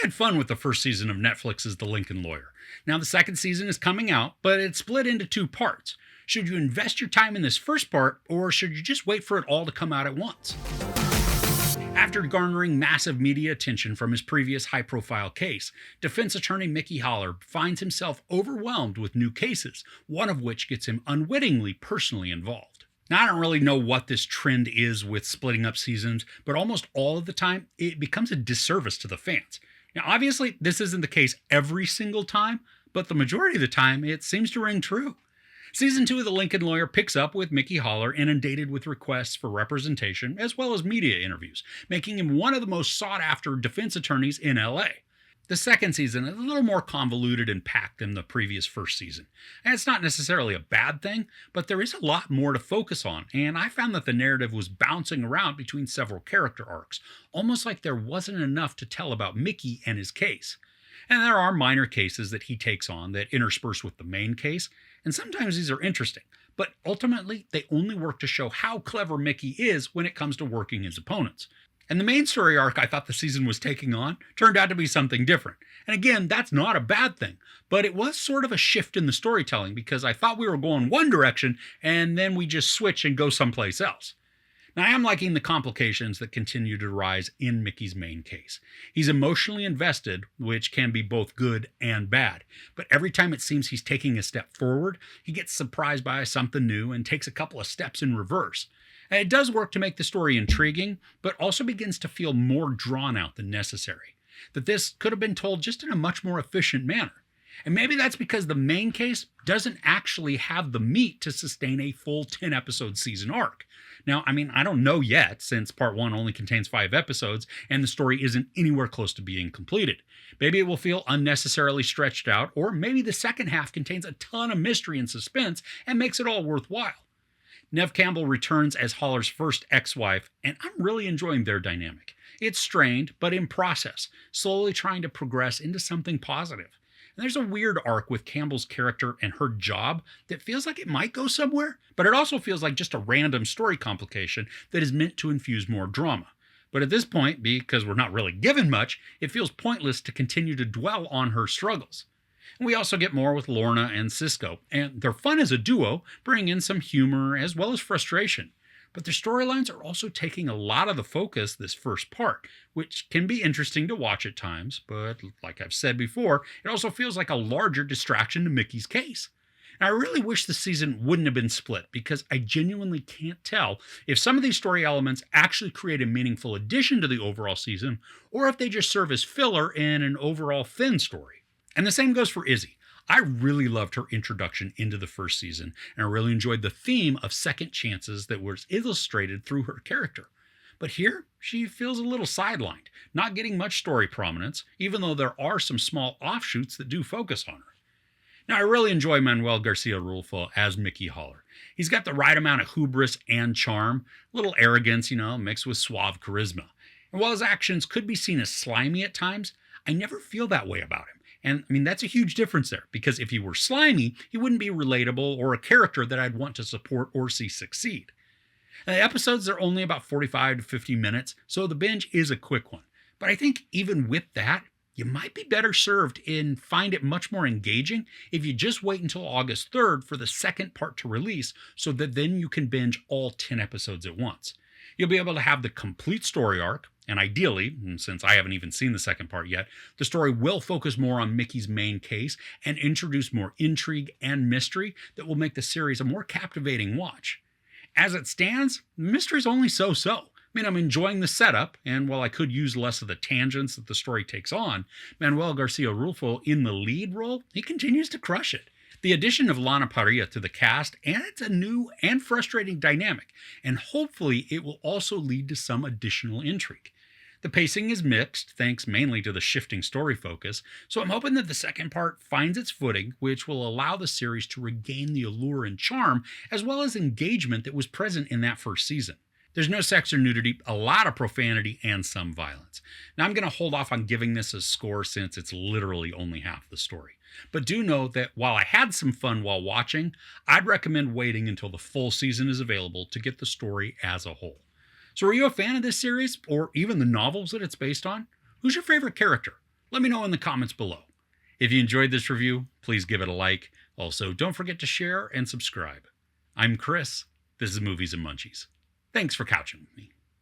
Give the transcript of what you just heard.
had fun with the first season of Netflix's The Lincoln Lawyer. Now, the second season is coming out, but it's split into two parts. Should you invest your time in this first part, or should you just wait for it all to come out at once? After garnering massive media attention from his previous high-profile case, defense attorney Mickey Haller finds himself overwhelmed with new cases, one of which gets him unwittingly personally involved. Now, I don't really know what this trend is with splitting up seasons, but almost all of the time, it becomes a disservice to the fans. Now, obviously, this isn't the case every single time, but the majority of the time, it seems to ring true. Season 2 of The Lincoln Lawyer picks up with Mickey Haller inundated with requests for representation as well as media interviews, making him one of the most sought-after defense attorneys in LA. The second season is a little more convoluted and packed than the previous first season. And it's not necessarily a bad thing, but there is a lot more to focus on, and I found that the narrative was bouncing around between several character arcs, almost like there wasn't enough to tell about Mickey and his case. And there are minor cases that he takes on that intersperse with the main case, and sometimes these are interesting, but ultimately they only work to show how clever Mickey is when it comes to working his opponents. And the main story arc I thought the season was taking on turned out to be something different. And again, that's not a bad thing, but it was sort of a shift in the storytelling because I thought we were going one direction and then we just switch and go someplace else. Now, I am liking the complications that continue to rise in Mickey's main case. He's emotionally invested, which can be both good and bad, but every time it seems he's taking a step forward, he gets surprised by something new and takes a couple of steps in reverse. And it does work to make the story intriguing, but also begins to feel more drawn out than necessary. That this could have been told just in a much more efficient manner. And maybe that's because the main case doesn't actually have the meat to sustain a full 10-episode season arc. Now, I don't know yet, since part 1 only contains 5 episodes, and the story isn't anywhere close to being completed. Maybe it will feel unnecessarily stretched out, or maybe the second half contains a ton of mystery and suspense and makes it all worthwhile. Neve Campbell returns as Haller's first ex-wife, and I'm really enjoying their dynamic. It's strained, but in process, slowly trying to progress into something positive. And there's a weird arc with Campbell's character and her job that feels like it might go somewhere, but it also feels like just a random story complication that is meant to infuse more drama. But at this point, because we're not really given much, it feels pointless to continue to dwell on her struggles. And we also get more with Lorna and Cisco, and they're fun as a duo, bringing in some humor as well as frustration. But their storylines are also taking a lot of the focus this first part, which can be interesting to watch at times, but like I've said before, it also feels like a larger distraction to Mickey's case. And I really wish the season wouldn't have been split, because I genuinely can't tell if some of these story elements actually create a meaningful addition to the overall season, or if they just serve as filler in an overall thin story. And the same goes for Izzy. I really loved her introduction into the first season, and I really enjoyed the theme of second chances that was illustrated through her character. But here, she feels a little sidelined, not getting much story prominence, even though there are some small offshoots that do focus on her. Now, I really enjoy Manuel Garcia-Rulfo as Mickey Haller. He's got the right amount of hubris and charm, a little arrogance, mixed with suave charisma. And while his actions could be seen as slimy at times, I never feel that way about him. And that's a huge difference there, because if he were slimy, he wouldn't be relatable or a character that I'd want to support or see succeed. And the episodes are only about 45 to 50 minutes, so the binge is a quick one. But I think even with that, you might be better served and find it much more engaging if you just wait until August 3rd for the second part to release, so that then you can binge all 10 episodes at once. You'll be able to have the complete story arc, and ideally, and since I haven't even seen the second part yet, the story will focus more on Mickey's main case and introduce more intrigue and mystery that will make the series a more captivating watch. As it stands, the mystery's only so-so. I'm enjoying the setup, and while I could use less of the tangents that the story takes on, Manuel Garcia-Rulfo in the lead role, he continues to crush it. The addition of Lana Parrilla to the cast adds a new and frustrating dynamic, and hopefully it will also lead to some additional intrigue. The pacing is mixed, thanks mainly to the shifting story focus, so I'm hoping that the second part finds its footing, which will allow the series to regain the allure and charm, as well as engagement that was present in that first season. There's no sex or nudity, a lot of profanity, and some violence. Now, I'm going to hold off on giving this a score since it's literally only half the story. But do know that while I had some fun while watching, I'd recommend waiting until the full season is available to get the story as a whole. So are you a fan of this series, or even the novels that it's based on? Who's your favorite character? Let me know in the comments below. If you enjoyed this review, please give it a like. Also, don't forget to share and subscribe. I'm Chris. This is Movies and Munchies. Thanks for couching with me.